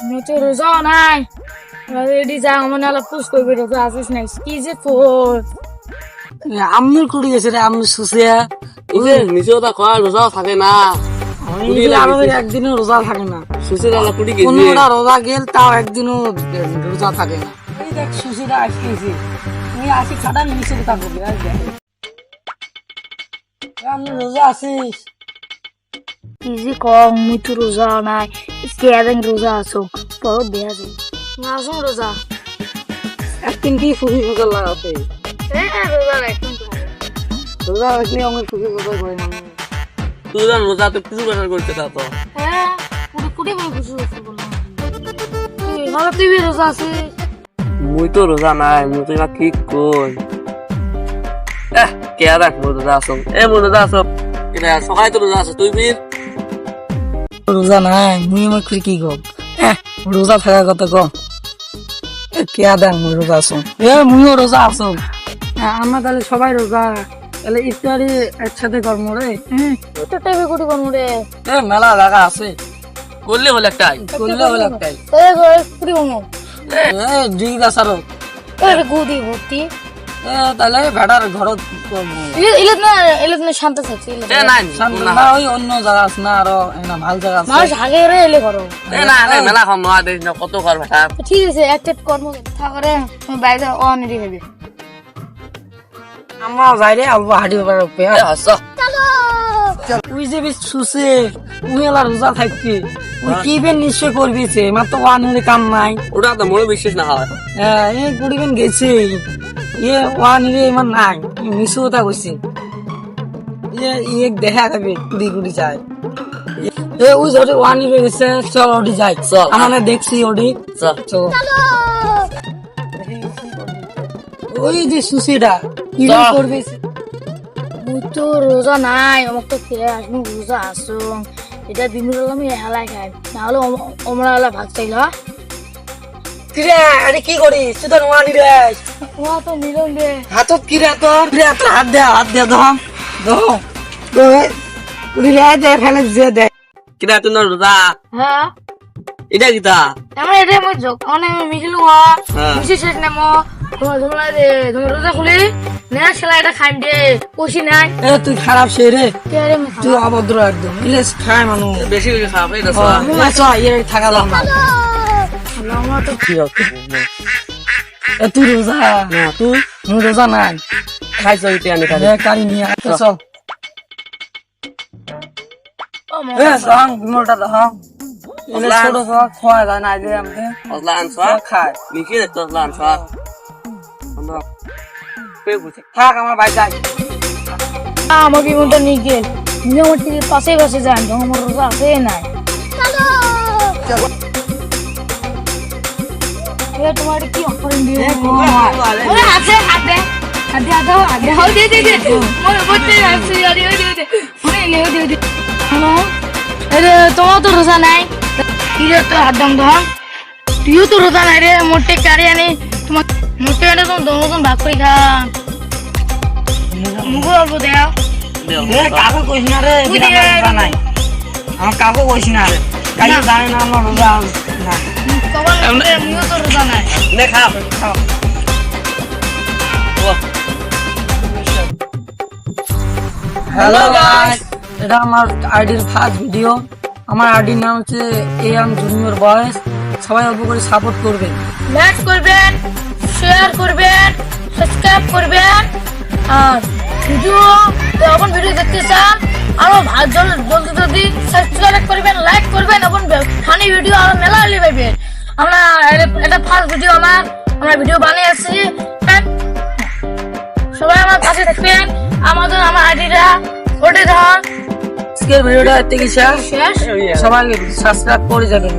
মুই রোজা নাই রেডি যা মনে হলো পুষ করবি রোজা আসিস নাই কি যে তোর আমি কুড়ি গেছে রে আমি সুসিয়া মিশোটা খাওয়া রোজা থাকে না আমাদের একদিনও রোজা থাকে না সুসে দাদা কুড়ি গেছে কোনটা রোজা গেল তাও একদিনও রোজা থাকে না এই দেখ সুসিরা আসতেছে তুই আসি খাটা নিচে থাকবি আর দেখ আমি রোজা আসিস কি যে কম মুই তো রোজা নাই কেদিন রোজা আছো পর দেয়া যাই না আসুন রোজা একদিন কি ফুফি রোজা লাগাতে রোজা নাই রোজা রাখলে আমার ফুফি রোজা করে না তুই জান রোজা তো কিছু বেটার করতে তা তো হ্যাঁ পুরো পুরি মই খুশি হচ্ছে বললাম তুই ভালো তুই রোজা আছিস মুই তো রোজা নাই মুই তো না ঠিক কই কে রাখ রোজা আছো রোজা আছো এটা সকালে তো রোজা আছো তুই বীর রোজা নাই মুই আমার কি গো রোজা থাকার কথা ক কে দেখ মুই রোজা আছো মুইও রোজা আছো আমরা তাহলে সবাই রোজা তাহলে ইফতারি একসাথে করবো রে তো টেবে কোটি কোন রে মেলা জায়গা আছে করলে হলো একটাই করলে হলো একটাই পুরি বমো ডিগ আসারো গুদি ভর্তি তাহলে ভেড়ার ঘরত করবো ইলত না শান্ত থাকছে নাই না ওই অন্য জায়গা আছে না আরো না ভাল জায়গা আছে মানুষ আগে রে এলে করো না মেলা খাম না দেখ না কত কর বেটা ঠিক আছে একটা কর্ম থাকরে তুমি বাইরে অন রেডি হবে আমরা যাই রে আলবা হাঁটি পারে হাস তুই যে বেশ সুসে তুই এলা রোজা থাকবি তুই কি বেন নিশ্চয় করবি সে মাত্র ওয়ানের কাম নাই ওটা তো মনে বিশ্বাস না হয় এই কুড়িবেন গেছে ওয়ানের ইমান নাই মিশু কথা কইছে দেখা যাবে কুড়ি কুড়ি যায় ওই যে ওয়ানের গেছে চল ওটি যাই চল আমরা দেখছি ওটি চল ওই যে সুসিটা কি করবি মুই তো রোজা নাই আমাকে তো খেয়ে আসবো রোজা আসো এটা বিনুর আমি হেলাই খাই নাহলে অমরা হেলা ভাত চাইল কিরে আরে কি করিস তুই তো ওয়ানি রে ও তো মিলন রে হাতত কিরে তোর হাত দে ধম উড়ি রে দে ফেলে দে কিরা তুই না রোজা হ্যাঁ এটা কিতা আমার এটা মই যোগ মানে মিছিল মিছি শেষ না মো তোমার রোজা খুলি না সেলা এটা খাই দে কষি নাই তুই খারাপ সে রে কে রে তুই অভদ্র একদম ইলেস খায় মানুষ বেশি বেশি খারাপ এটা থাকা দাম আমার তো কি হবে তুই রোজা না তুই রোজা নাই খাইছ ইতে আমি খাই কারি নিয়ে চল মোটা দহং ছোট খোয়া যায় না যে আমাকে অজলা আনছা খায় মিকি দেখতো অজলা আনছা আমরা পে বুঝে থাক আমার ভাই যাই আমার বিমানটা নিয়ে গেল তুমি আমার টিভির পাশে বসে যান আমার রোজা আছে নাই তোমার কি অফারিং দিয়ে আছে হাতে হাতে হাতে হাও দে মোর বটে আছে আরে দে মনে নে দে হ্যালো আরে তোমার তো রোজা নাই কি রে তো হাতম ধর তুইও তো রোজা নাই রে মোটে কারি আনি তোমার মোটে এটা তো দোনোজন ভাগ করে খা মুগো অল্প দেও কাকু কইস না রে রোজা নাই আমার কাকু কইস না রে কাই জানে না আমার রোজা না তোমার আমিও তো রোজা নাই নে খাও হ্যালো গাইস এটা আমার আইডির ফার্স্ট ভিডিও আমার আইডির নাম হচ্ছে এম জুনিয়র বয়েস সবাই অল্প করে সাপোর্ট করবেন লাইক করবেন শেয়ার করবেন সাবস্ক্রাইব করবেন আর ভিডিও যখন ভিডিও দেখতে চান আরো জলদি সাবস্ক্রাইব করবেন লাইক করবেন এবং ফানি ভিডিও আরো মেলা হলে পাইবেন আমরা এটা ফার্স্ট ভিডিও আমরা ভিডিও বানিয়েছি সবাই আমার পাশে থাকবেন আমার আইডিটা ওটা ধর আজকের ভিডিওটা থেকে শেষ শেষ সবাই সাবস্ক্রাইব করে যাবেন